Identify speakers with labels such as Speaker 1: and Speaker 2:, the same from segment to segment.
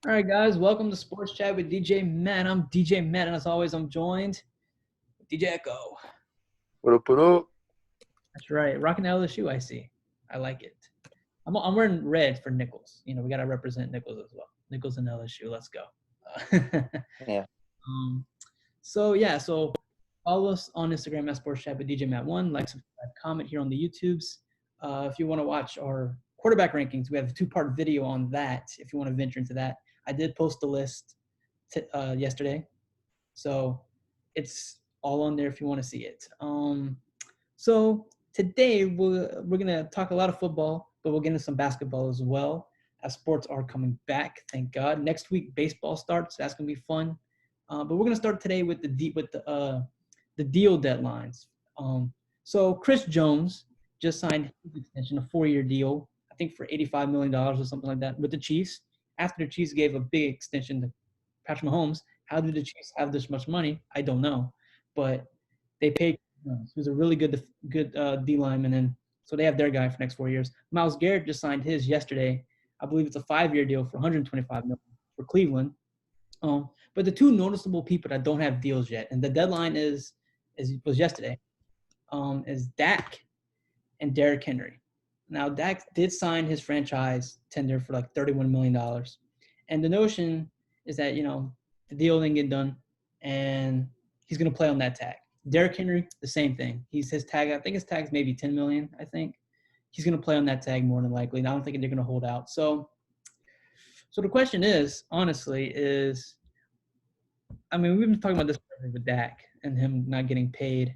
Speaker 1: All right, guys, welcome to Sports Chat with DJ Matt. I'm DJ Matt, and as always, I'm joined with DJ Echo.
Speaker 2: What up, what up?
Speaker 1: That's right, rocking LSU. I see. I like it. I'm wearing red for Nichols. You know, we gotta represent Nichols as well. Nichols and LSU. Let's go.
Speaker 2: Yeah.
Speaker 1: um, so follow us on Instagram at Sports Chat with DJ Matt One. Like, subscribe, comment here on the YouTubes. If you want to watch our quarterback rankings, we have a 2-part video on that. If you want to venture into that, I did post the list yesterday, so it's all on there if you want to see it. So today we're gonna talk a lot of football, but we'll get into some basketball as well, as sports are coming back. Thank God. Next week baseball starts. That's gonna be fun. But we're gonna start today with the deal deadlines. So Chris Jones just signed his extension, a 4-year deal, I think for $85 million or something like that, with the Chiefs. After the Chiefs gave a big extension to Patrick Mahomes, how did the Chiefs have this much money? I don't know, but they paid. He was a really good D lineman, and so they have their guy for the next 4 years. Myles Garrett just signed his yesterday. I believe it's a 5-year deal for $125 million for Cleveland. But the two noticeable people that don't have deals yet, and the deadline was yesterday, is Dak and Derrick Henry. Now, Dak did sign his franchise tender for like $31 million. And the notion is that, the deal didn't get done, and he's going to play on that tag. Derrick Henry, the same thing. His tag, I think his tag's maybe $10 million, I think. He's going to play on that tag more than likely, and I don't think they're going to hold out. So the question is, honestly, we've been talking about this with Dak and him not getting paid.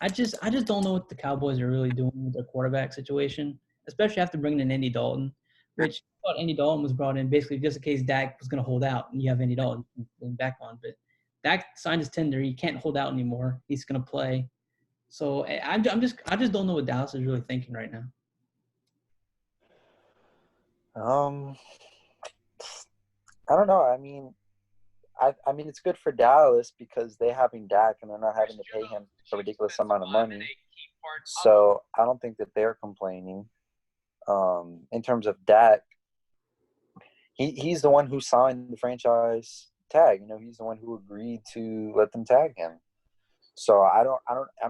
Speaker 1: I just don't know what the Cowboys are really doing with their quarterback situation, especially after bringing in Andy Dalton, which I thought Andy Dalton was brought in basically just in case Dak was going to hold out, and you have Andy Dalton back on. But Dak signed his tender; he can't hold out anymore. He's going to play. So I just don't know what Dallas is really thinking right now.
Speaker 2: I don't know. I mean, it's good for Dallas because they having Dak and they're not having to pay him a ridiculous amount of money. So I don't think that they're complaining. In terms of Dak, he's the one who signed the franchise tag. He's the one who agreed to let them tag him. So I don't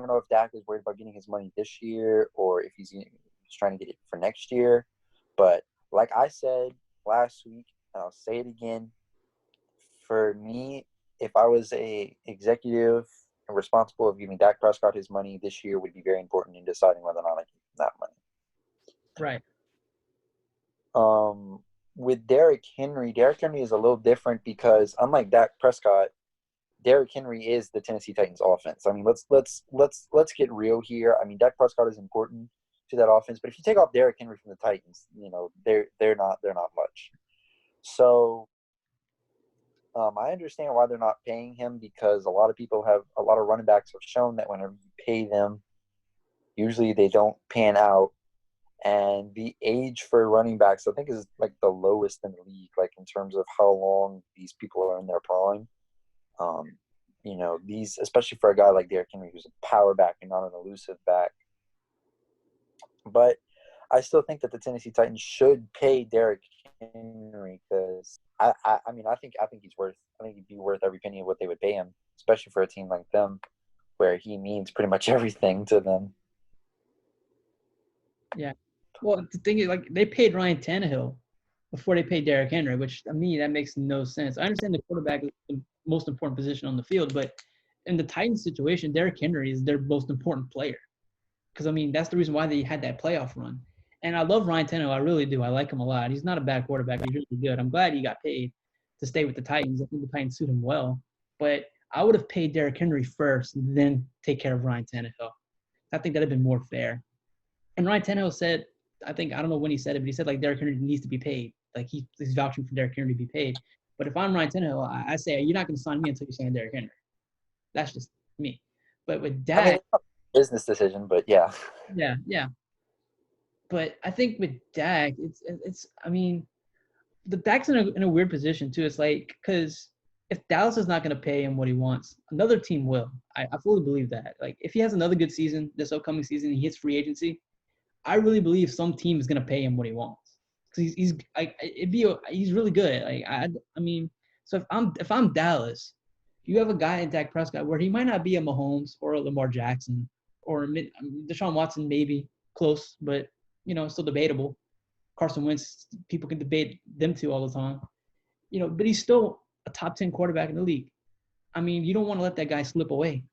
Speaker 2: know if Dak is worried about getting his money this year or if he's trying to get it for next year. But like I said last week, and I'll say it again, for me, if I was a executive and responsible of giving Dak Prescott his money this year, would be very important in deciding whether or not I give him that money.
Speaker 1: Right.
Speaker 2: With Derrick Henry is a little different because unlike Dak Prescott, Derrick Henry is the Tennessee Titans offense. I mean, let's get real here. I mean, Dak Prescott is important to that offense, but if you take off Derrick Henry from the Titans, they're not much. So I understand why they're not paying him because a lot of running backs have shown that whenever you pay them, usually they don't pan out. And the age for running backs, I think, is like the lowest in the league, like in terms of how long these people are in their prime. These, especially for a guy like Derrick Henry, who's a power back and not an elusive back. But I still think that the Tennessee Titans should pay Derrick Henry because I think he'd be worth every penny of what they would pay him, especially for a team like them, where he means pretty much everything to them.
Speaker 1: Yeah. Well, the thing is, like, they paid Ryan Tannehill before they paid Derrick Henry, which to me that makes no sense. I understand the quarterback is the most important position on the field, but in the Titans situation, Derrick Henry is their most important player. Because, that's the reason why they had that playoff run. And I love Ryan Tannehill. I really do. I like him a lot. He's not a bad quarterback. He's really good. I'm glad he got paid to stay with the Titans. I think the Titans suit him well. But I would have paid Derrick Henry first and then take care of Ryan Tannehill. I think that would have been more fair. And Ryan Tannehill said, I don't know when he said it, but he said, like, Derrick Henry needs to be paid. Like, he's vouching for Derrick Henry to be paid. But if I'm Ryan Tannehill, I say, you're not going to sign me until you sign Derrick Henry. That's just me. But with Dak,
Speaker 2: it's a business decision, but yeah.
Speaker 1: Yeah. But I think with Dak, the Dak's in a weird position too. It's like, because if Dallas is not going to pay him what he wants, another team will. I fully believe that. Like, if he has another good season this upcoming season, he hits free agency, I really believe some team is going to pay him what he wants. because he's really good. Like I mean, so if I'm Dallas, you have a guy in Dak Prescott where he might not be a Mahomes or a Lamar Jackson or Deshaun Watson, maybe close, but still debatable. Carson Wentz, people can debate them two all the time. But he's still a top 10 quarterback in the league. I mean, you don't want to let that guy slip away.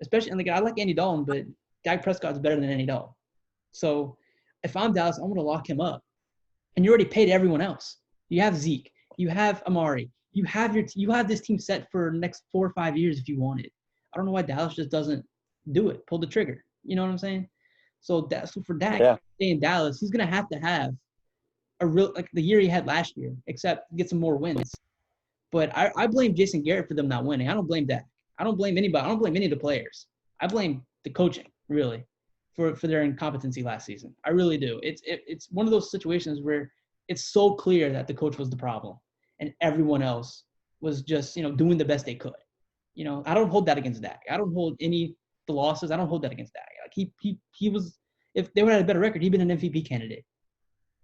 Speaker 1: Especially, and I like Andy Dalton, but Dak Prescott's better than Andy Dalton. So if I'm Dallas, I'm going to lock him up. And you already paid everyone else. You have Zeke, you have Amari, you have this team set for the next 4 or 5 years if you want it. I don't know why Dallas just doesn't do it, pull the trigger. You know what I'm saying? So for Dak, stay in Dallas, he's going to have a real like the year he had last year, except get some more wins. But I blame Jason Garrett for them not winning. I don't blame Dak. I don't blame anybody. I don't blame any of the players. I blame the coaching, really, for their incompetency last season. I really do. It's one of those situations where it's so clear that the coach was the problem and everyone else was just, doing the best they could. I don't hold that against Dak. I don't hold the losses. I don't hold that against Dak. Like he was, if they would have had a better record, he'd been an MVP candidate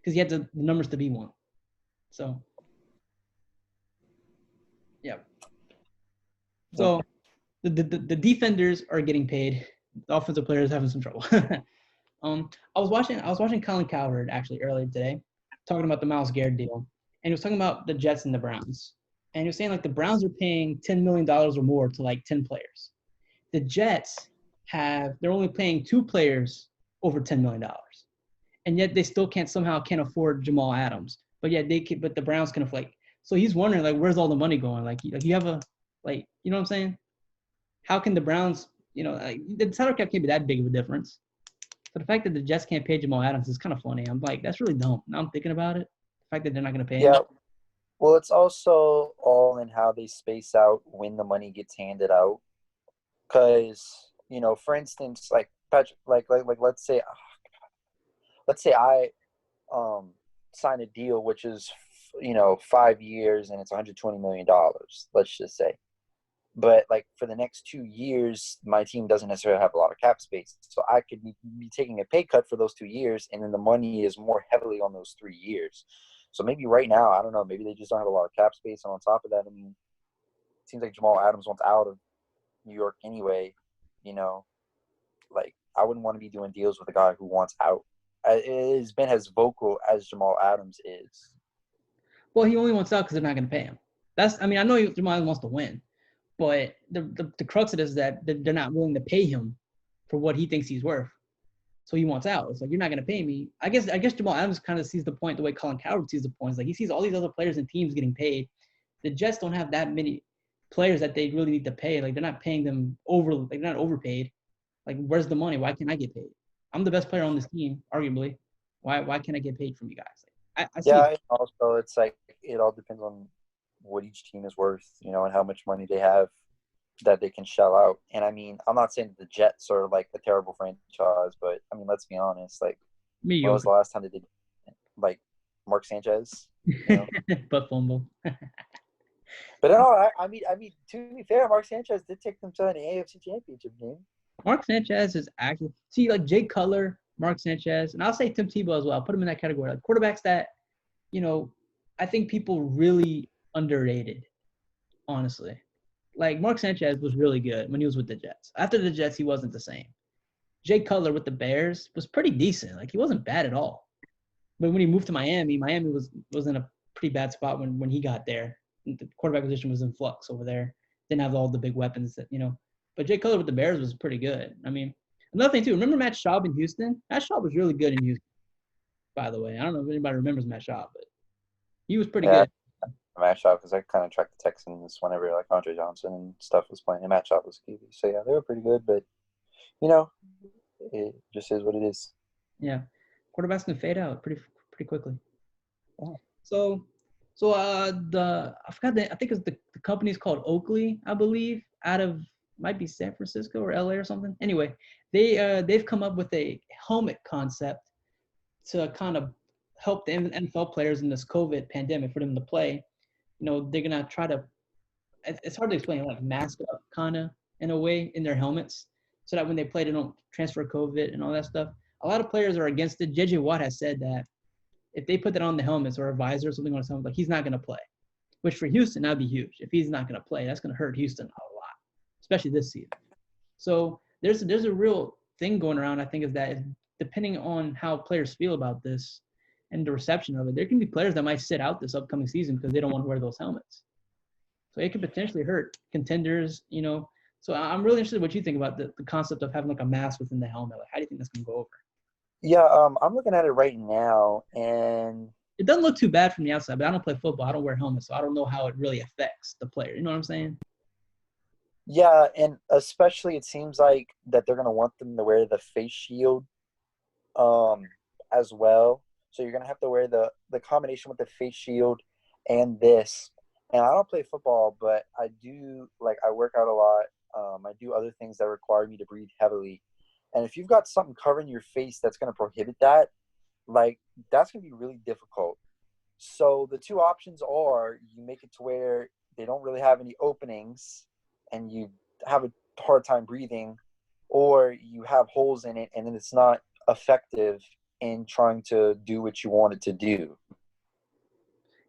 Speaker 1: because he had the numbers to be one. So, yeah. So the defenders are getting paid. The offensive players are having some trouble. I was watching Colin Cowherd actually earlier today, talking about the Myles Garrett deal, and he was talking about the Jets and the Browns, and he was saying like the Browns are paying $10 million or more to like 10 players. The Jets they're only paying 2 players over $10 million, and yet they still can't afford Jamal Adams, but yet but the Browns can afford. So he's wondering like where's all the money going? Like you have you know what I'm saying? How can the Browns, the salary cap can't be that big of a difference. So the fact that the Jets can't pay Jamal Adams is kind of funny. I'm like, that's really dumb. Now I'm thinking about it. The fact that they're not going to pay him.
Speaker 2: Well, it's also all in how they space out when the money gets handed out. Because, for instance, like Patrick, like let's say I sign a deal which is 5 years and it's $120 million. Let's just say. But like for the next 2 years, my team doesn't necessarily have a lot of cap space. So I could be taking a pay cut for those 2 years, and then the money is more heavily on those 3 years. So maybe right now, I don't know, maybe they just don't have a lot of cap space. And on top of that, I mean, it seems like Jamal Adams wants out of New York anyway. Like I wouldn't want to be doing deals with a guy who wants out. It has been as vocal as Jamal Adams is.
Speaker 1: Well, he only wants out because they're not going to pay him. I know Jamal Adams wants to win. But the crux of it is that they're not willing to pay him for what he thinks he's worth. So he wants out. It's like, you're not going to pay me. I guess Jamal Adams kind of sees the point the way Colin Cowherd sees the point. It's like he sees all these other players and teams getting paid. The Jets don't have that many players that they really need to pay. Like, they're not paying them they're not overpaid. Like, where's the money? Why can't I get paid? I'm the best player on this team, arguably. Why can't I get paid from you guys? I see it.
Speaker 2: Also, it's like it all depends on what each team is worth, and how much money they have that they can shell out. And I mean, I'm not saying that the Jets are like a terrible franchise, but I mean, let's be honest. Like, when was the last time they did like Mark Sanchez?
Speaker 1: Butt fumble.
Speaker 2: But no, I mean, to be fair, Mark Sanchez did take them to an AFC Championship game.
Speaker 1: Mark Sanchez is actually like Jay Cutler, Mark Sanchez, and I'll say Tim Tebow as well. I'll put him in that category. Like quarterbacks that, I think people really underrated, honestly. Like, Mark Sanchez was really good when he was with the Jets. After the Jets, he wasn't the same. Jay Cutler with the Bears was pretty decent. Like, he wasn't bad at all. But when he moved to Miami was in a pretty bad spot when he got there. The quarterback position was in flux over there. Didn't have all the big weapons that. But Jay Cutler with the Bears was pretty good. I mean, another thing, too. Remember Matt Schaub in Houston? Matt Schaub was really good in Houston, by the way. I don't know if anybody remembers Matt Schaub, but he was pretty good.
Speaker 2: Matt Schaub, because I kind of tracked the Texans whenever like Andre Johnson and stuff was playing, and Matt Schaub was QB. So yeah, they were pretty good, but it just is what it is.
Speaker 1: Yeah, quarterbacks can fade out pretty quickly.
Speaker 2: Yeah.
Speaker 1: So I think it's the company's called Oakley, I believe, out of might be San Francisco or LA or something. Anyway, they've come up with a helmet concept to kind of help the NFL players in this COVID pandemic for them to play. They're going to try to – it's hard to explain, like mask up kind of in a way in their helmets so that when they play, they don't transfer COVID and all that stuff. A lot of players are against it. J.J. Watt has said that if they put that on the helmets or a visor or something on something, like he's not going to play. Which for Houston, that'd be huge. If he's not going to play, that's going to hurt Houston a lot, especially this season. So there's a real thing going around, I think, is that depending on how players feel about this and the reception of it, there can be players that might sit out this upcoming season because they don't want to wear those helmets. So it could potentially hurt contenders, you know. So I'm really interested in what you think about the concept of having like a mask within the helmet. Like, how do you think that's going to go over?
Speaker 2: Yeah, I'm looking at it right now, and
Speaker 1: it doesn't look too bad from the outside, but I don't play football. I don't wear helmets, so I don't know how it really affects the player. You know what I'm saying?
Speaker 2: Yeah, and especially it seems like that they're going to want them to wear the face shield as well. So you're going to have to wear the combination with the face shield and this. And I don't play football, but I do, like, I work out a lot. I do other things that require me to breathe heavily. And if you've got something covering your face that's going to prohibit that, like, that's going to be really difficult. So the two options are you make it to where they don't really have any openings and you have a hard time breathing, or you have holes in it and then it's not effective in trying to do what you want it to do.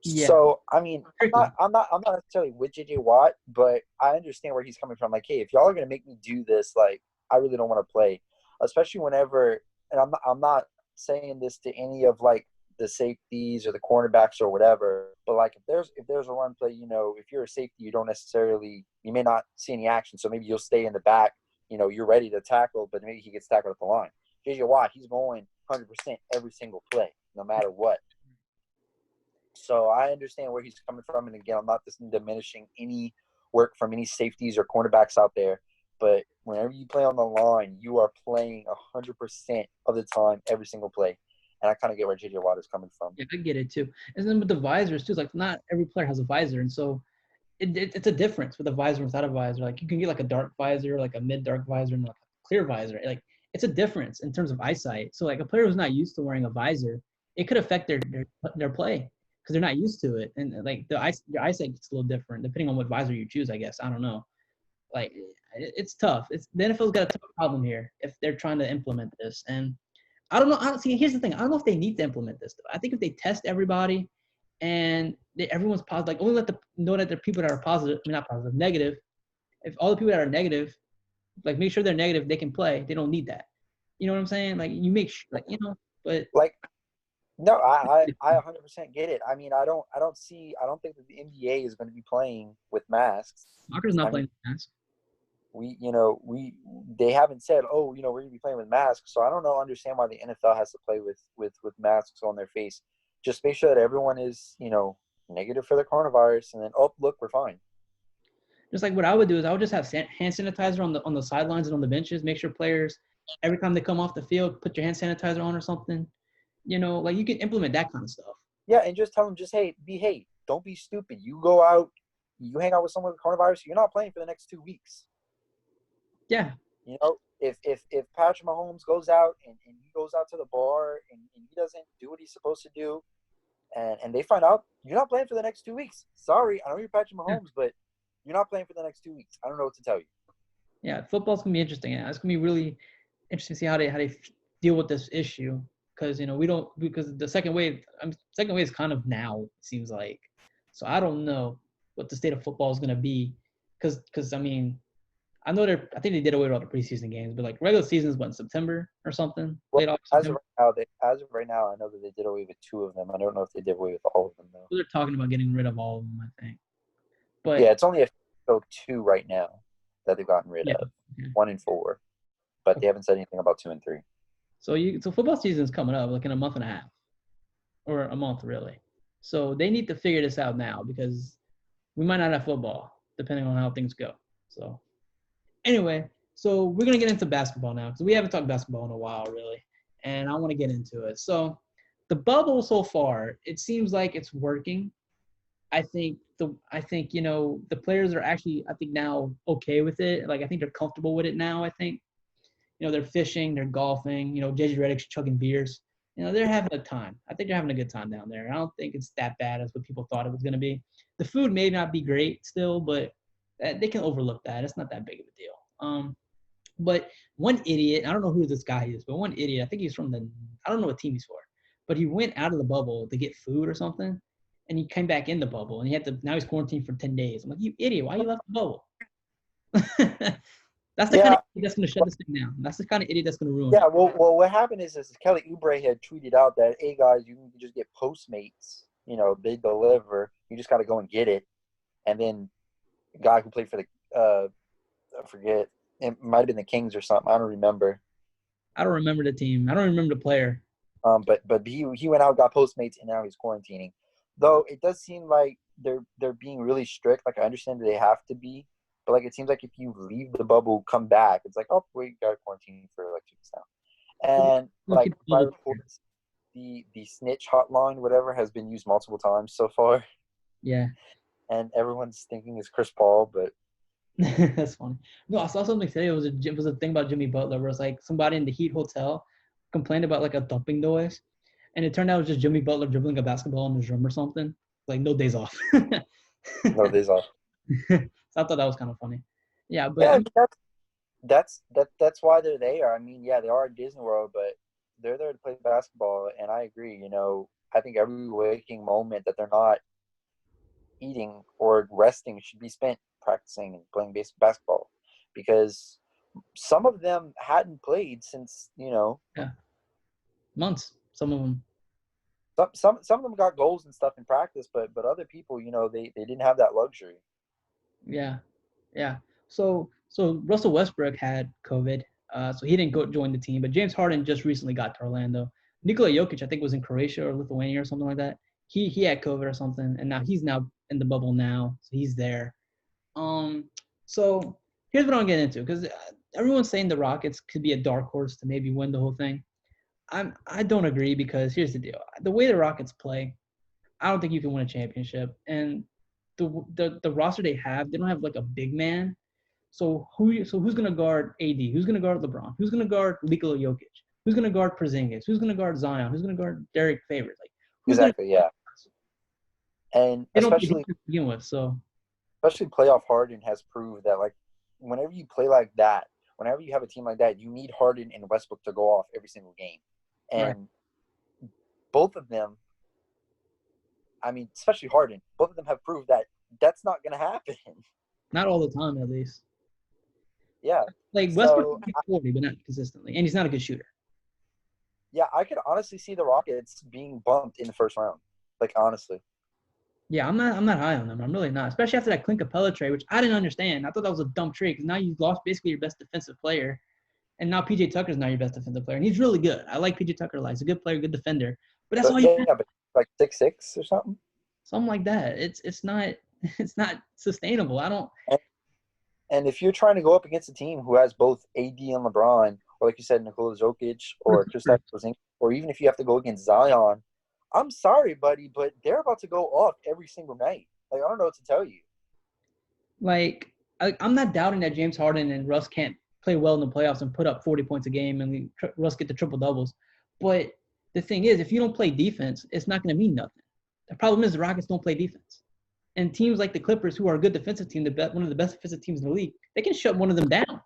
Speaker 2: Yeah. So, I mean, I'm not necessarily with JJ Watt, but I understand where he's coming from. Like, hey, if y'all are going to make me do this, like, I really don't want to play, especially whenever, and I'm not saying this to any of, like, the safeties or the cornerbacks or whatever, but, like, if there's a run play, you know, if you're a safety, you may not see any action, so maybe you'll stay in the back, you know, you're ready to tackle, but maybe he gets tackled at the line. JJ Watt, he's going 100% every single play, no matter what. So I understand where he's coming from, and again, I'm not diminishing any work from any safeties or cornerbacks out there, but whenever you play on the line, you are playing 100% of the time, every single play. And I kind of get where JJ Watt is coming from.
Speaker 1: Yeah, I get it too. And then with the visors too, like not every player has a visor, and so it's a difference with a visor and without a visor. Like you can get like a dark visor, like a mid-dark visor, and like a clear visor. Like it's a difference in terms of eyesight. So like a player who's not used to wearing a visor, it could affect their play because they're not used to it, and like your eyesight gets a little different depending on what visor you choose. I guess I don't know. Like it's tough. The NFL's got a tough problem here if they're trying to implement this. And I don't know. See, here's the thing. I don't know if they need to implement this. Though. I think if they test everybody and everyone's positive, like only let them know that there are people that are positive, I mean, not positive, negative. If all the people that are negative, like make sure they're negative, they can play. They don't need that. You know what I'm saying? Like you make sure, like, you know, but
Speaker 2: like, no, I 100% get it. I mean, I don't think that the NBA is going to be playing with masks.
Speaker 1: Soccer's not playing with masks.
Speaker 2: They haven't said, oh, you know, we're going to be playing with masks. So I don't understand why the NFL has to play with masks on their face. Just make sure that everyone is, you know, negative for the coronavirus, and then, oh, look, we're fine.
Speaker 1: Just like what I would do is I would just have hand sanitizer on the sidelines and on the benches. Make sure players, every time they come off the field, put your hand sanitizer on or something. You know, like you can implement that kind of stuff.
Speaker 2: Yeah, and just tell them, hey, don't be stupid. You go out, you hang out with someone with coronavirus, you're not playing for the next 2 weeks.
Speaker 1: Yeah.
Speaker 2: You know, if Patrick Mahomes goes out and he goes out to the bar and he doesn't do what he's supposed to do, and they find out you're not playing for the next 2 weeks. Sorry, I know you're Patrick Mahomes, but you're not playing for the next 2 weeks. I don't know what to tell you.
Speaker 1: Yeah, football's gonna be interesting. Yeah, it's gonna be really interesting to see how they deal with this issue. Because because the second wave is kind of now, it seems like. So I don't know what the state of football is gonna be, because I mean, I think they did away with all the preseason games, but like regular season is what, in September or something.
Speaker 2: Well, as of right now, I know that they did away with 2 of them. I don't know if they did away with all of them though.
Speaker 1: They're talking about getting rid of all of them, I think. But
Speaker 2: yeah, it's only 2 right now that they've gotten rid of. Okay. 1 and 4, but they haven't said anything about 2 and 3.
Speaker 1: So football season is coming up, like in a month and a half, or a month really. So they need to figure this out now because we might not have football depending on how things go. So anyway, so we're gonna get into basketball now because we haven't talked basketball in a while really, and I want to get into it. So the bubble so far, it seems like it's working. I think you know the players are actually now okay with it. Like I think they're comfortable with it now. I think. You know, they're fishing, they're golfing, you know, JJ Redick's chugging beers. You know, they're having a time. I think they're having a good time down there. I don't think it's that bad as what people thought it was going to be. The food may not be great still, but they can overlook that. It's not that big of a deal. But one idiot, I don't know who this guy is, but one idiot, I think he's from I don't know what team he's for, but he went out of the bubble to get food or something, and he came back in the bubble, and now he's quarantined for 10 days. I'm like, you idiot! Why you left the bubble? That's the kind
Speaker 2: Yeah,
Speaker 1: of idiot that's going to shut this thing down. That's the kind of idiot that's going to ruin
Speaker 2: yeah.
Speaker 1: it.
Speaker 2: Well, what happened is Kelly Oubre had tweeted out that, hey guys, you can just get Postmates. You know, they deliver. You just got to go and get it. And then the guy who played for the I forget, it might have been the Kings or something. I don't remember.
Speaker 1: I don't remember the team. I don't remember the player.
Speaker 2: But he went out, got Postmates, and now he's quarantining. Though it does seem like they're being really strict. Like I understand that they have to be, but like it seems like if you leave the bubble, come back, it's like, oh, we got quarantine for like 2 weeks now. And like by reports, the snitch hotline, whatever, has been used multiple times so far.
Speaker 1: Yeah.
Speaker 2: And everyone's thinking it's Chris Paul, but
Speaker 1: that's funny. No, I saw something today. It was a thing about Jimmy Butler where it's like somebody in the Heat hotel complained about like a thumping noise, and it turned out it was just Jimmy Butler dribbling a basketball in his room or something. Like no days off.
Speaker 2: no days off.
Speaker 1: So I thought that was kind of funny. Yeah, but
Speaker 2: yeah, that's why they're there. I mean, yeah, they are at Disney World, but they're there to play basketball. And I agree. You know, I think every waking moment that they're not eating or resting should be spent practicing and playing basketball, because some of them hadn't played since, you know,
Speaker 1: months. Some of them.
Speaker 2: Some of them got goals and stuff in practice, but other people, you know, they didn't have that luxury.
Speaker 1: Yeah. So Russell Westbrook had COVID, so he didn't go join the team. But James Harden just recently got to Orlando. Nikola Jokic, I think, was in Croatia or Lithuania or something like that. He had COVID or something, and now he's in the bubble now, so he's there. So here's what I'm getting into, because everyone's saying the Rockets could be a dark horse to maybe win the whole thing. I don't agree, because here's the deal: the way the Rockets play, I don't think you can win a championship. And the roster they don't have like a big man. So who's gonna guard AD? Who's gonna guard LeBron? Who's gonna guard Nikola Jokic? Who's gonna guard Porzingis? Who's gonna guard Zion? Who's gonna guard Derek Favors? Like who's
Speaker 2: exactly, yeah. And
Speaker 1: they don't
Speaker 2: especially
Speaker 1: to begin with, so
Speaker 2: especially playoff Harden has proved that, like, whenever you play like that, whenever you have a team like that, you need Harden and Westbrook to go off every single game. And both of them, I mean, especially Harden, both of them have proved that that's not going to happen.
Speaker 1: Not all the time, at least.
Speaker 2: Yeah.
Speaker 1: Like Westbrook can 40, but not consistently, and he's not a good shooter.
Speaker 2: Yeah, I could honestly see the Rockets being bumped in the first round. Like, honestly.
Speaker 1: Yeah, I'm not high on them. I'm really not, especially after that Clint Capella trade, which I didn't understand. I thought that was a dumb trade, because now you've lost basically your best defensive player, and now PJ Tucker's now your best defensive player, and he's really good. I like PJ Tucker a lot. He's a good player, good defender, but that's all he has.
Speaker 2: But like 6'6" or something.
Speaker 1: Something like that. It's not sustainable. I don't.
Speaker 2: And if you're trying to go up against a team who has both AD and LeBron, or like you said, Nikola Jokic, or Kristaps Porzingis, or even if you have to go against Zion, I'm sorry, buddy, but they're about to go off every single night. Like, I don't know what to tell you.
Speaker 1: Like, I'm not doubting that James Harden and Russ can't play well in the playoffs and put up 40 points a game and Russ get the triple doubles. But the thing is, if you don't play defense, it's not going to mean nothing. The problem is the Rockets don't play defense. And teams like the Clippers, who are a good defensive team, one of the best defensive teams in the league, they can shut one of them down.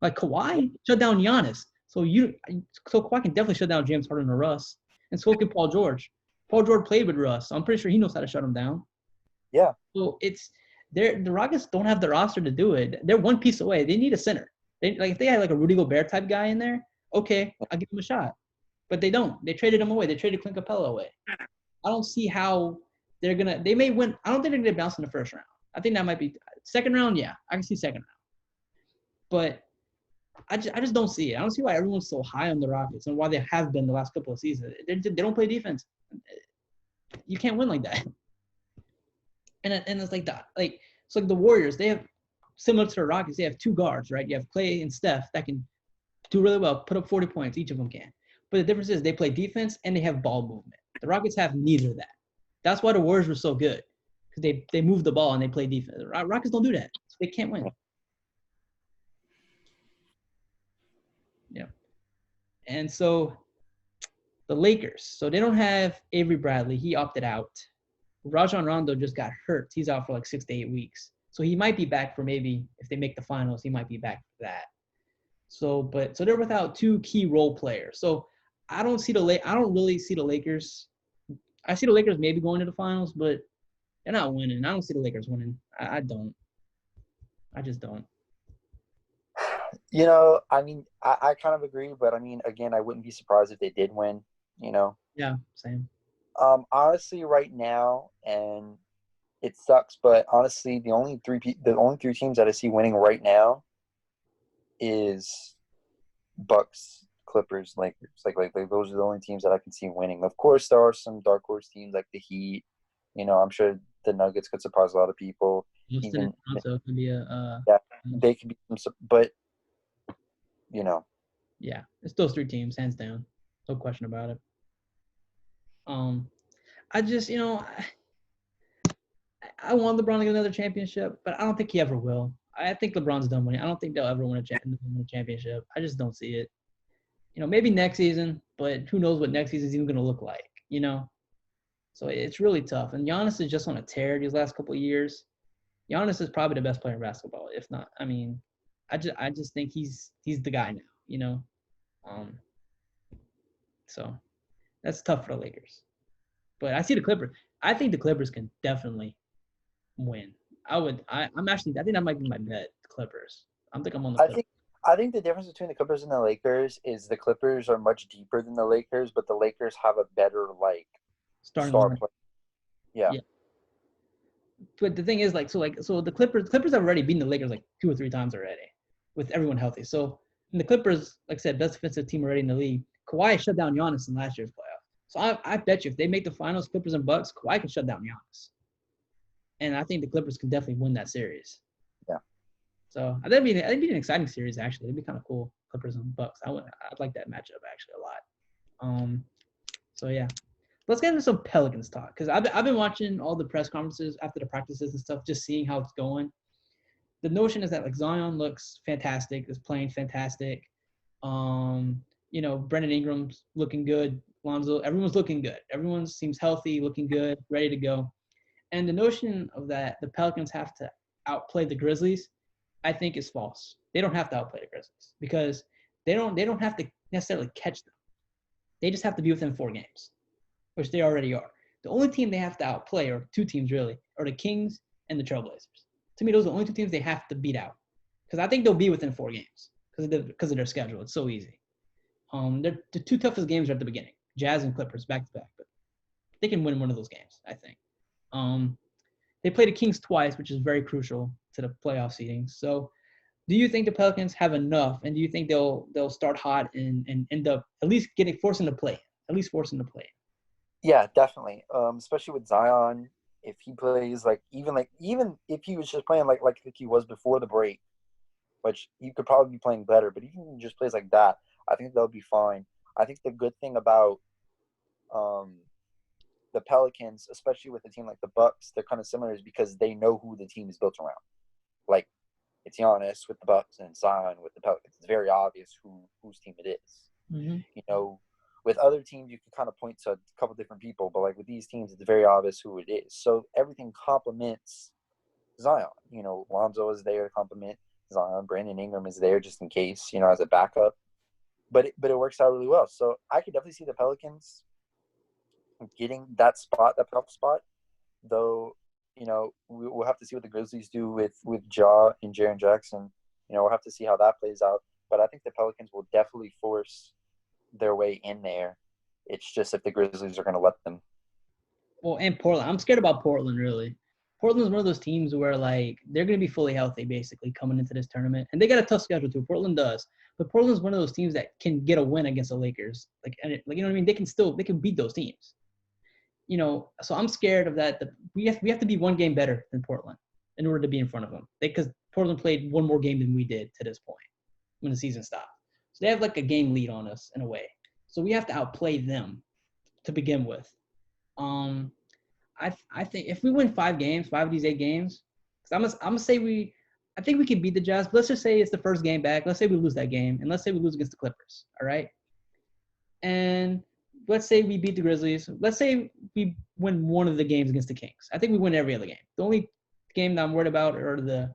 Speaker 1: Like Kawhi, shut down Giannis. So Kawhi can definitely shut down James Harden or Russ. And so can Paul George. Paul George played with Russ. I'm pretty sure he knows how to shut him down.
Speaker 2: Yeah.
Speaker 1: So the Rockets don't have the roster to do it. They're one piece away. They need a center. If they had like a Rudy Gobert type guy in there, okay, I'll give him a shot. But they don't. They traded him away. They traded Clint Capella away. I don't see how they may win. I don't think they're going to bounce in the first round. I think that might be second round. Yeah, I can see second round. But I just don't see it. I don't see why everyone's so high on the Rockets and why they have been the last couple of seasons. They don't play defense. You can't win like that. And it's like that. Like it's like the Warriors. They have, similar to the Rockets, they have two guards, right? You have Klay and Steph that can do really well, put up 40 points. Each of them can. But the difference is they play defense and they have ball movement. The Rockets have neither of that. That's why the Warriors were so good, because they move the ball and they play defense. The Rockets don't do that, so they can't win. Yeah. And so the Lakers, so they don't have Avery Bradley. He opted out. Rajon Rondo just got hurt. He's out for like 6 to 8 weeks. So he might be back for maybe, if they make the finals, he might be back for that. So they're without two key role players. So I don't really see the Lakers. I see the Lakers maybe going to the finals, but they're not winning. I don't see the Lakers winning. I don't. I just don't.
Speaker 2: I mean, I kind of agree, but I mean, again, I wouldn't be surprised if they did win.
Speaker 1: Yeah, same.
Speaker 2: Honestly, right now, and it sucks, but honestly, the only three teams that I see winning right now is Bucks, Clippers, Lakers. Like those are the only teams that I can see winning. Of course, there are some dark horse teams like the Heat. I'm sure the Nuggets could surprise a lot of people.
Speaker 1: Houston and
Speaker 2: Even
Speaker 1: Toronto can be
Speaker 2: yeah, they could be but
Speaker 1: yeah, it's those three teams, hands down. No question about it. I just, I want LeBron to get another championship, but I don't think he ever will. I think LeBron's done winning. I don't think they'll ever win a championship. I just don't see it. Maybe next season, but who knows what next season is even going to look like. So it's really tough. And Giannis is just on a tear these last couple of years. Giannis is probably the best player in basketball, if not. I mean, I just think he's the guy now. Um, so that's tough for the Lakers. But I see the Clippers. I think the Clippers can definitely win. I think that might be my bet. The Clippers. I think I'm on the
Speaker 2: I
Speaker 1: Clippers.
Speaker 2: think I think the difference between the Clippers and the Lakers is the Clippers are much deeper than the Lakers, but the Lakers have a better
Speaker 1: Starting
Speaker 2: star
Speaker 1: lineup.
Speaker 2: player. Yeah.
Speaker 1: Yeah. But the thing is, so the Clippers have already beaten the Lakers like 2 or 3 times already, with everyone healthy. So and the Clippers, like I said, best defensive team already in the league. Kawhi shut down Giannis in last year's playoff. So I bet you if they make the finals, Clippers and Bucks, Kawhi can shut down Giannis. And I think the Clippers can definitely win that series.
Speaker 2: Yeah.
Speaker 1: So that'd be an exciting series actually. It'd be kind of cool, Clippers and Bucks. I'd like that matchup actually a lot. So yeah, let's get into some Pelicans talk because I've been watching all the press conferences after the practices and stuff, just seeing how it's going. The notion is that like Zion looks fantastic, is playing fantastic. Brandon Ingram's looking good. Lonzo, everyone's looking good. Everyone seems healthy, looking good, ready to go. And the notion of that the Pelicans have to outplay the Grizzlies, I think is false. They don't have to outplay the Grizzlies because they don't have to necessarily catch them. They just have to be within 4 games, which they already are. The only team they have to outplay, or 2 teams really, are the Kings and the Trailblazers. To me, those are the only 2 teams they have to beat out. Because I think they'll be within 4 games because of their schedule. It's so easy. The 2 toughest games are at the beginning, Jazz and Clippers back to back, but they can win one of those games, I think. They play the Kings twice, which is very crucial to the playoff seeding. So, do you think the Pelicans have enough, and do you think they'll start hot and end up at least forcing to play? At least forcing to play.
Speaker 2: Yeah, definitely. Especially with Zion, if he plays even if he was just playing like he was before the break, which he could probably be playing better, but even if he just plays like that, I think they'll be fine. I think the good thing about the Pelicans, especially with a team like the Bucks, they're kind of similar is because they know who the team is built around. Like it's Giannis with the Bucks and Zion with the Pelicans. It's very obvious whose team it is.
Speaker 1: Mm-hmm.
Speaker 2: With other teams, you can kind of point to a couple different people, but like with these teams, it's very obvious who it is. So everything complements Zion. Lonzo is there to complement Zion. Brandon Ingram is there just in case, as a backup. But it works out really well. So I could definitely see the Pelicans getting that playoff spot. Though, we'll have to see what the Grizzlies do with Ja and Jaren Jackson. We'll have to see how that plays out. But I think the Pelicans will definitely force their way in there. It's just if the Grizzlies are going to let them.
Speaker 1: Well, and Portland. I'm scared about Portland, really. Portland's one of those teams where, they're going to be fully healthy, basically, coming into this tournament. And they got a tough schedule, too. Portland does. But Portland's one of those teams that can get a win against the Lakers. You know what I mean? They can beat those teams. So I'm scared of that. We have to be 1 game better than Portland in order to be in front of them. Because Portland played 1 more game than we did to this point when the season stopped. So they have, a game lead on us, in a way. So we have to outplay them to begin with. I think if we win 5 of these 8 games, because I'm gonna say I think we can beat the Jazz. But let's just say it's the first game back. Let's say we lose that game, and let's say we lose against the Clippers. All right, and let's say we beat the Grizzlies. Let's say we win 1 of the games against the Kings. I think we win every other game. The only game that I'm worried about are the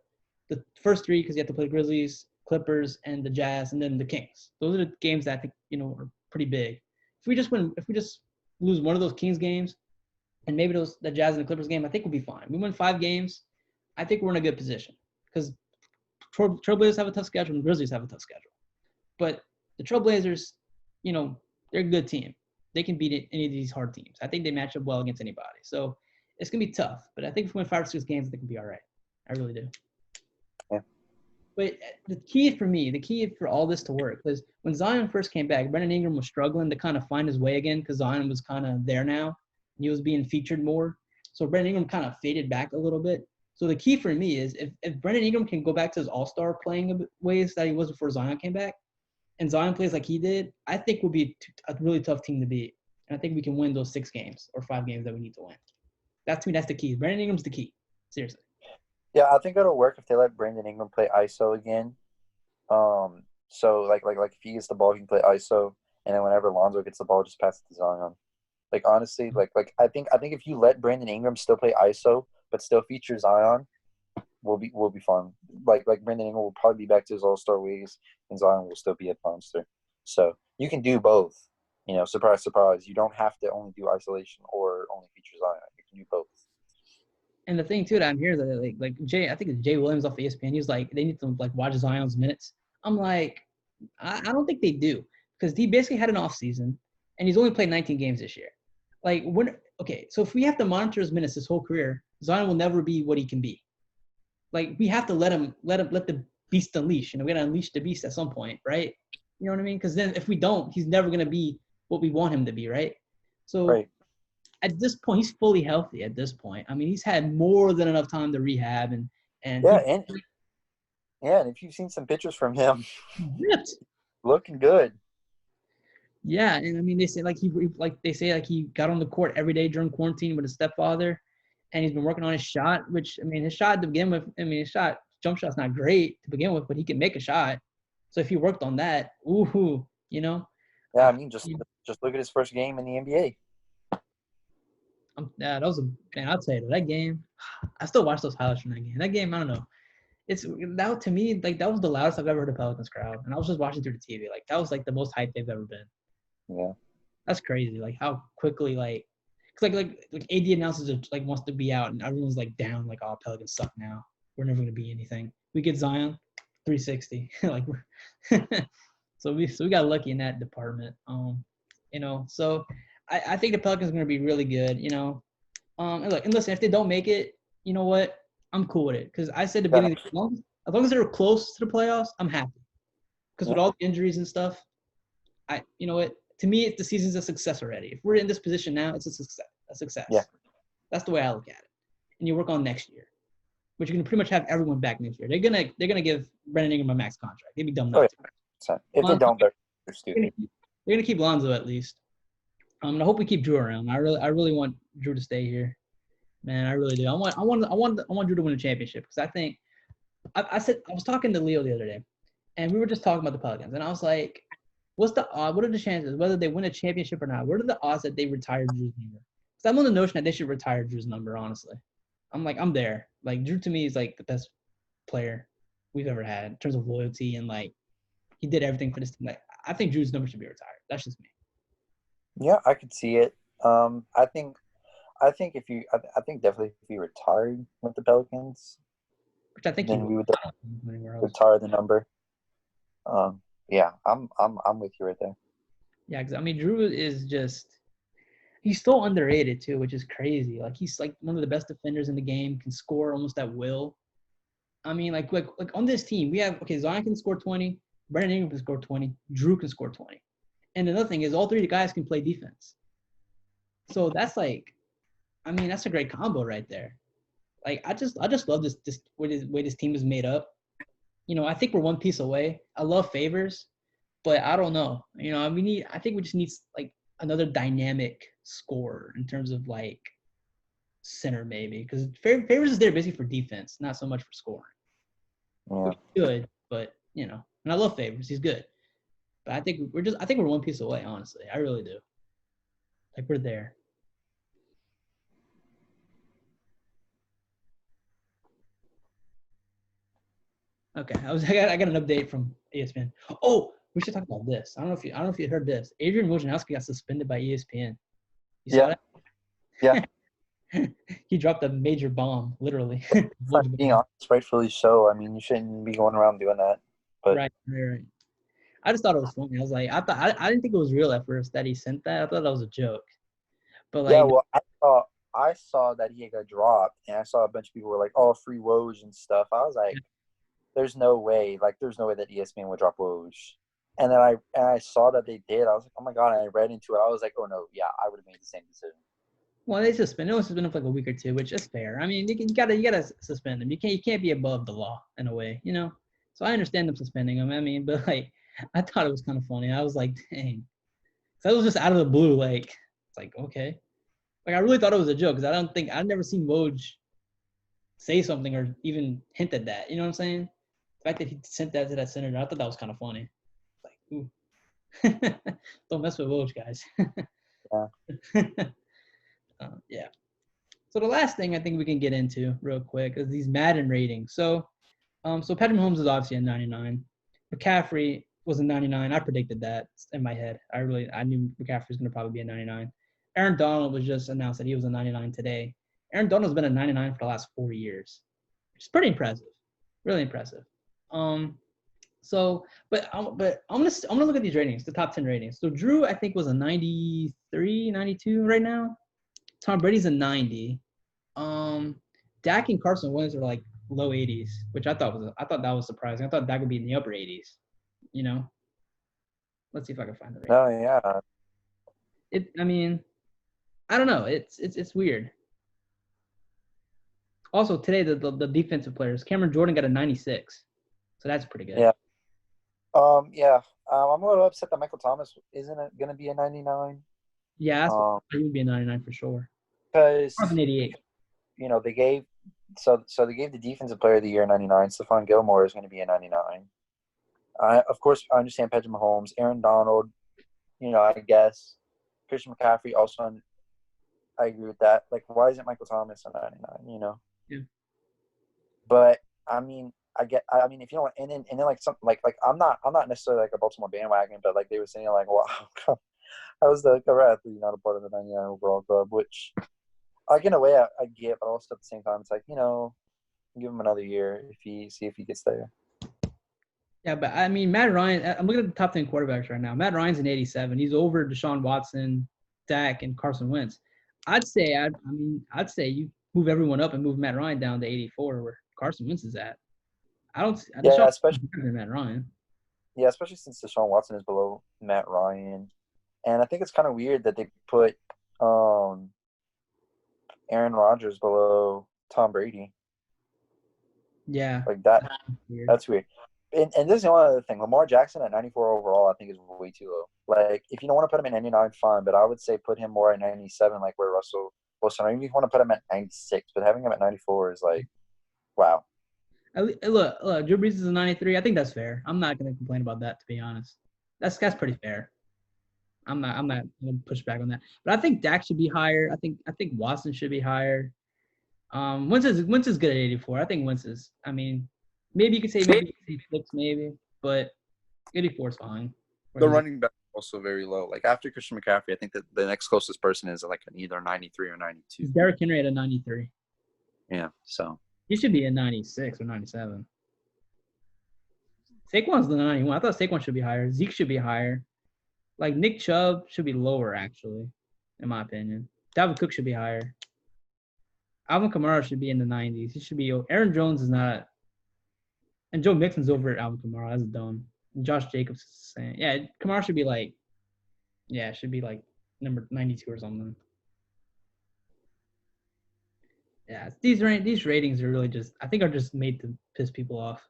Speaker 1: first 3 because you have to play the Grizzlies, Clippers, and the Jazz, and then the Kings. Those are the games that I think are pretty big. if we just lose one of those Kings games, and maybe the Jazz and the Clippers game, I think we'll be fine. We win 5 games, I think we're in a good position because Trailblazers have a tough schedule and Grizzlies have a tough schedule. But the Trailblazers, they're a good team. They can beat any of these hard teams. I think they match up well against anybody. So it's going to be tough. But I think if we win 5 or 6 games, I think we'll be all right. I really do.
Speaker 2: Yeah.
Speaker 1: But the key for all this to work, because when Zion first came back, Brandon Ingram was struggling to kind of find his way again because Zion was kind of there now. He was being featured more. So Brandon Ingram kind of faded back a little bit. So the key for me is if Brandon Ingram can go back to his all-star playing ways that he was before Zion came back, and Zion plays like he did, I think we'll be a really tough team to beat. And I think we can win those 6 games or 5 games that we need to win. To me, that's the key. Brandon Ingram's the key. Seriously.
Speaker 2: Yeah, I think it'll work if they let Brandon Ingram play ISO again. So like if he gets the ball, he can play ISO, and then whenever Lonzo gets the ball, just pass it to Zion. Like honestly, like I think if you let Brandon Ingram still play ISO but still feature Zion, we'll be fine. Like Brandon Ingram will probably be back to his all-star ways, and Zion will still be a monster. So you can do both. Surprise, surprise. You don't have to only do isolation or only feature Zion. You can do both.
Speaker 1: And the thing too that I'm hearing is that like Jay, I think it's Jay Williams off ESPN. He's like, they need to like watch Zion's minutes. I'm like, I don't think they do because he basically had an off season and he's only played 19 games this year. Like so if we have to monitor his minutes his whole career, Zion will never be what he can be. Like we have to let the beast unleash. We gotta unleash the beast at some point, right? You know what I mean? Because then if we don't, he's never gonna be what we want him to be, right? So
Speaker 2: right.
Speaker 1: At this point, he's fully healthy. At this point, I mean, he's had more than enough time to rehab and
Speaker 2: and if you've seen some pictures from him,
Speaker 1: ripped,
Speaker 2: looking good.
Speaker 1: Yeah, and I mean, they say he got on the court every day during quarantine with his stepfather, and he's been working on his shot. Which I mean, his shot to begin with, his jump shot's not great to begin with, but he can make a shot. So if he worked on that,
Speaker 2: Yeah, I mean, just look at his first game in the NBA.
Speaker 1: That was I'll tell you that game. I still watch those highlights from that game. That game, I don't know. That to me, like that was the loudest I've ever heard a Pelicans crowd, and I was just watching through the TV. Like that was like the most hype they've ever been.
Speaker 2: Yeah,
Speaker 1: that's crazy. Like how quickly, cause like AD announces wants to be out, and everyone's like down. Like, oh, Pelicans suck now. We're never gonna be anything. We get Zion, 360. Like so we got lucky in that department. So I think the Pelicans are gonna be really good. And listen, if they don't make it, you know what? I'm cool with it because I said at the beginning, as long as they're close to the playoffs, I'm happy. Because with all the injuries and stuff, you know what? To me, the season's a success already. If we're in this position now, it's a success.
Speaker 2: Yeah.
Speaker 1: That's the way I look at it. And you work on next year, which you can pretty much have everyone back next year. They're gonna give Brandon Ingram a max contract. They'd be dumb not
Speaker 2: to. If they don't, they're stupid.
Speaker 1: They're gonna keep Lonzo at least. I hope we keep Drew around. I really want Drew to stay here. Man, I really do. I want Drew to win a championship because I think I was talking to Leo the other day, and we were just talking about the Pelicans, and I was like, what are the chances whether they win a championship or not? What are the odds that they retire Drew's number? Because I'm on the notion that they should retire Drew's number. Honestly, I'm there. Like Drew to me is like the best player we've ever had in terms of loyalty and like he did everything for this team. Like I think Drew's number should be retired. That's just me.
Speaker 2: Yeah, I could see it. I think definitely if he retired with the Pelicans,
Speaker 1: which I think
Speaker 2: then we would retire the number. Yeah, I'm with you right there.
Speaker 1: Yeah, because Drew is he's so underrated too, which is crazy. Like he's like one of the best defenders in the game, can score almost at will. Like on this team, we have Zion can score 20, Brandon Ingram can score 20, Drew can score 20. And another thing is all 3 guys can play defense. So that's that's a great combo right there. Like I just love this way this team is made up. I think we're one piece away. I love Favors, but I don't know. I think we just need like another dynamic scorer in terms of like center maybe because Favors is there basically for defense, not so much for scoring.
Speaker 2: Yeah.
Speaker 1: Good, but and I love Favors. He's good. But I think we're one piece away, honestly. I really do. Like we're there. Okay, I got an update from ESPN. Oh, We should talk about this. I don't know if you heard this. Adrian Wojnarowski got suspended by ESPN. You saw
Speaker 2: Yeah. Yeah.
Speaker 1: that? He dropped a major bomb, literally.
Speaker 2: For being honest, rightfully so. I mean, you shouldn't be going around doing that. But
Speaker 1: Right. I just thought it was funny. I was like, I didn't think it was real at first that he sent that. I thought that was a joke. But
Speaker 2: yeah,
Speaker 1: like,
Speaker 2: well, I saw that he got dropped, and I saw a bunch of people were like, "Oh, free Woj and stuff." I was like, "There's no way! Like, there's no way that ESPN would drop Woj." And then I saw that they did. I was like, "Oh my god!" And I read into it. I was like, "Oh no, yeah, I would have made the same decision."
Speaker 1: well, they suspended. It was suspended for like a week or two, which is fair. I mean, you gotta suspend them. You can't be above the law in a way, you know. So I understand them suspending him. I mean, but like, I thought it was kind of funny. I was like, dang. So that was just out of the blue. Like, it's like, okay. Like, I really thought it was a joke because I've never seen Woj say something or even hint at that. You know what I'm saying? The fact that he sent that to that senator, I thought that was kind of funny. Like, ooh. Don't mess with Woj, guys.
Speaker 2: Yeah.
Speaker 1: Yeah. So the last thing I think we can get into real quick is these Madden ratings. So Patrick Mahomes is obviously a 99. McCaffrey was a 99. I predicted that in my head. I knew McCaffrey was going to probably be a 99. Aaron Donald was just announced that he was a 99 today. Aaron Donald's been a 99 for the last 4 years, which is pretty impressive, really impressive. But I'm gonna look at these ratings, the top 10 ratings. So Drew, I think, was a 93, 92 right now. Tom Brady's a 90. Dak and Carson Wentz are like low 80s, which I thought that was surprising. I thought Dak would be in the upper 80s. You know, let's see if I can find the rating.
Speaker 2: Oh yeah.
Speaker 1: I mean, I don't know. It's weird. Also today, the defensive players, Cameron Jordan got a 96, so that's pretty good.
Speaker 2: Yeah. Yeah. I'm a little upset that Michael Thomas isn't going to be a 99.
Speaker 1: Yeah, he would be a 99 for sure.
Speaker 2: Because
Speaker 1: an 88.
Speaker 2: You know, they gave they gave the defensive player of the year 99. Stephon Gilmore is going to be a 99. Of course, I understand Patrick Mahomes, Aaron Donald. You know, I guess Christian McCaffrey also. I agree with that. Like, why isn't Michael Thomas a 99? You know.
Speaker 1: Yeah.
Speaker 2: But I mean, I mean, if you don't, and then like something like I'm not necessarily like a Baltimore bandwagon, but like they were saying like, well, how was the cover athlete not a part of the 99 overall club? Which, like in a way, I get, but also at the same time, it's like, you know, give him another year see if he gets there.
Speaker 1: Yeah, but I mean, Matt Ryan. I'm looking at the top 10 quarterbacks right now. Matt Ryan's an 87. He's over Deshaun Watson, Dak, and Carson Wentz. I'd say you move everyone up and move Matt Ryan down to 84, where Carson Wentz is at.
Speaker 2: Yeah, especially
Speaker 1: than Matt Ryan.
Speaker 2: Yeah, especially since Deshaun Watson is below Matt Ryan, and I think it's kind of weird that they put Aaron Rodgers below Tom Brady.
Speaker 1: Yeah,
Speaker 2: like that. That's weird. And this is the only other thing. Lamar Jackson at 94 overall, I think, is way too low. Like, if you don't want to put him at 99, fine, but I would say put him more at 97, like where Russell Wilson. Or even if you want to put him at 96, but having him at 94 is like, wow.
Speaker 1: Look, Drew Brees is a 93. I think that's fair. I'm not going to complain about that, to be honest. That's pretty fair. I'm not going to push back on that. But I think Dak should be higher. I think Watson should be higher. Wentz is good at 84. I think Wentz is. I mean, maybe you could say 6, maybe, but 84 is fine.
Speaker 2: The running back is also very low. Like after Christian McCaffrey, I think that the next closest person is like an either 93 or 92.
Speaker 1: Derrick Henry at a 93.
Speaker 2: Yeah, so
Speaker 1: he should be a 96 or 97. Saquon's the 91. I thought Saquon should be higher. Zeke should be higher. Like Nick Chubb should be lower, actually, in my opinion. Dalvin Cook should be higher. Alvin Kamara should be in the 90s. He should be. Aaron Jones is not. And Joe Mixon's over at Alvin Kamara. That's dumb. And Josh Jacobs is saying, yeah, Kamara should be like, should be like number 92 or something. Yeah, these ratings are really just, I think, are just made to piss people off.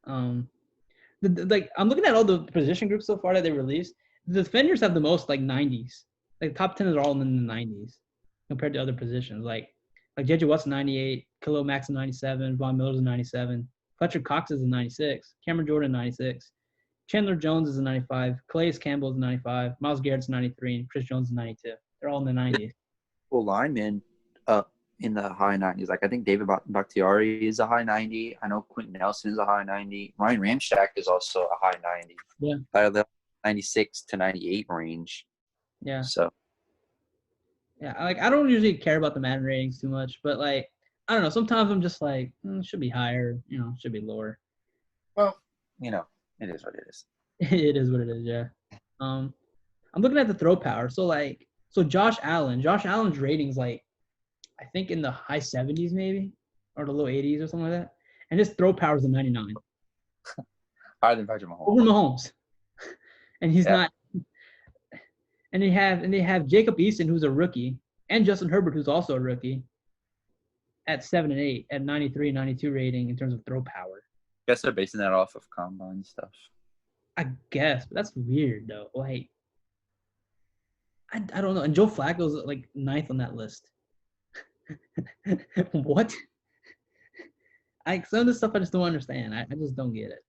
Speaker 1: I'm looking at all the position groups so far that they released. The defenders have the most like 90s. Like top 10 are all in the 90s compared to other positions. Like J.J. Watt's 98, Khalil Mack's 97, Von Miller's 97, Fletcher Cox is a 96, Cameron Jordan 96, Chandler Jones is a 95, Calais Campbell is a 95, Myles Garrett's 93, and Chris Jones is 92. They're all in the 90s.
Speaker 2: Well, linemen, in the high 90s. Like I think David Bakhtiari is a high 90. I know Quentin Nelson is a high 90. Ryan Ramczyk is also a high 90.
Speaker 1: Yeah.
Speaker 2: The 96 to 98 range.
Speaker 1: Yeah.
Speaker 2: So.
Speaker 1: Yeah. I don't usually care about the Madden ratings too much, but like, I don't know. Sometimes I'm just like, should be higher, should be lower.
Speaker 2: Well, it is what it is.
Speaker 1: It is what it is. Yeah. I'm looking at the throw power. So Josh Allen's ratings, like, I think in the high 70s maybe, or the low 80s or something like that. And his throw power is a 99.
Speaker 2: Higher than Patrick Mahomes.
Speaker 1: Over Mahomes. And he's not. And they have Jacob Eason, who's a rookie, and Justin Herbert, who's also a rookie, at 7 and 8, at 93, 92 rating in terms of throw power.
Speaker 2: Guess they're basing that off of combine stuff.
Speaker 1: I guess, but that's weird though. Like, I don't know. And Joe Flacco's like 9th on that list. What? Some of this stuff I just don't understand. I just don't get it.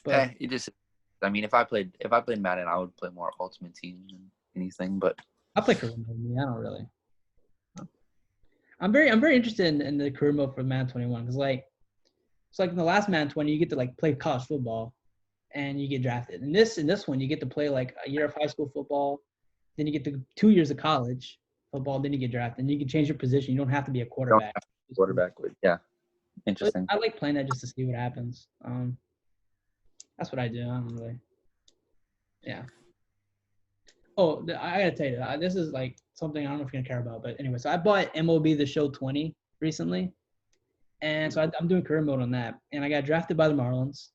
Speaker 1: But
Speaker 2: if I played Madden, I would play more Ultimate Team than anything. But
Speaker 1: I play career mode. I don't really. I'm very interested in the career mode for Madden 21 because it's like in the last Madden 20 you get to like play college football, and you get drafted. In this one you get to play like a year of high school football, then you get to 2 years of college football, then you get drafted, and you can change your position. You don't have to be a quarterback.
Speaker 2: Yeah. Interesting.
Speaker 1: But I like playing that just to see what happens. That's what I do. I don't really. Yeah. Oh, I gotta tell you, this is like something I don't know if you're gonna care about, but anyway, so I bought MLB The Show 20 recently, and so I'm doing career mode on that, and I got drafted by the Marlins,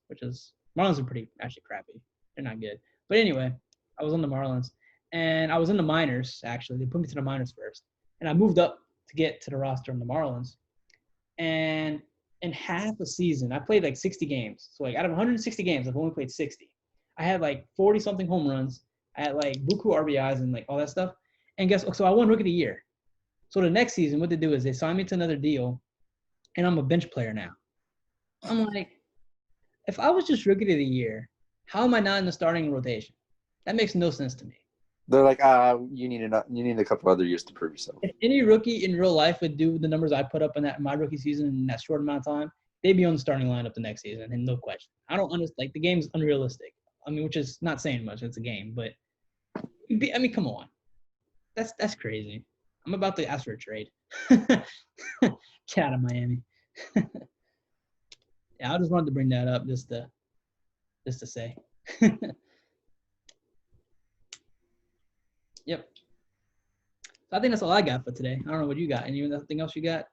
Speaker 1: Marlins are pretty actually crappy. They're not good, but anyway, I was on the Marlins, and I was in the minors actually. They put me to the minors first, and I moved up to get to the roster on the Marlins, and in half a season, I played like 60 games. So like out of 160 games, I've only played 60. I had like 40 something home runs. I had like buku RBIs and like all that stuff. And so I won Rookie of the Year. So the next season, what they do is they sign me to another deal, and I'm a bench player now. I'm like, if I was just Rookie of the Year, how am I not in the starting rotation? That makes no sense to me.
Speaker 2: They're like, you need a couple other years to prove yourself.
Speaker 1: If any rookie in real life would do the numbers I put up in my rookie season in that short amount of time, they'd be on the starting lineup the next season, and no question. I don't understand. Like, the game's unrealistic. I mean, which is not saying much. It's a game, but come on. That's crazy. I'm about to ask for a trade. Get out of Miami. Yeah, I just wanted to bring that up just to say. Yep. So I think that's all I got for today. I don't know what you got. Anything else you got?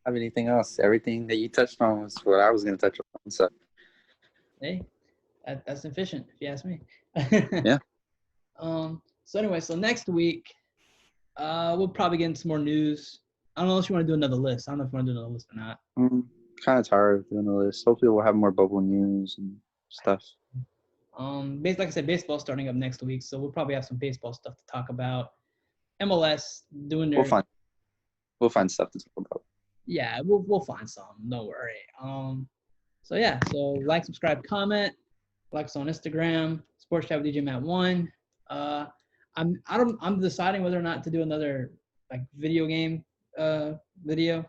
Speaker 2: Have anything else? Everything that you touched on was what I was going to touch on. So,
Speaker 1: hey, that's efficient, if you ask me.
Speaker 2: Yeah.
Speaker 1: So anyway, next week, we'll probably get into some more news. I don't know if you want to do another list. I don't know if you want to do another list or not.
Speaker 2: Kind of tired of doing the list. Hopefully, we'll have more bubble news and stuff.
Speaker 1: Like I said, baseball's starting up next week, so we'll probably have some baseball stuff to talk about. MLS doing their.
Speaker 2: We'll find stuff to talk about.
Speaker 1: Yeah, we'll find some. Don't worry. So yeah, so like, subscribe, comment, like us on Instagram, Sportschat with DJ Matt 1. I'm deciding whether or not to do another like video game video.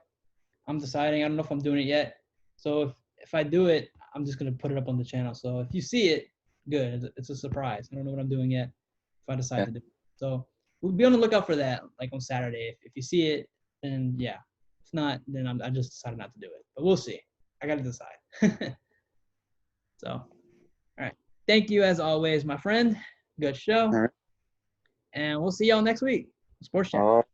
Speaker 1: I'm deciding. I don't know if I'm doing it yet. So if I do it, I'm just gonna put it up on the channel. So if you see it, good. It's a surprise. I don't know what I'm doing yet. If I decide to do it, so we'll be on the lookout for that. Like on Saturday. If you see it, then yeah. If not, then I just decided not to do it. But we'll see. I gotta decide. So, all right. Thank you as always, my friend. Good show.
Speaker 2: All right.
Speaker 1: And we'll see y'all next week. Sports Chat.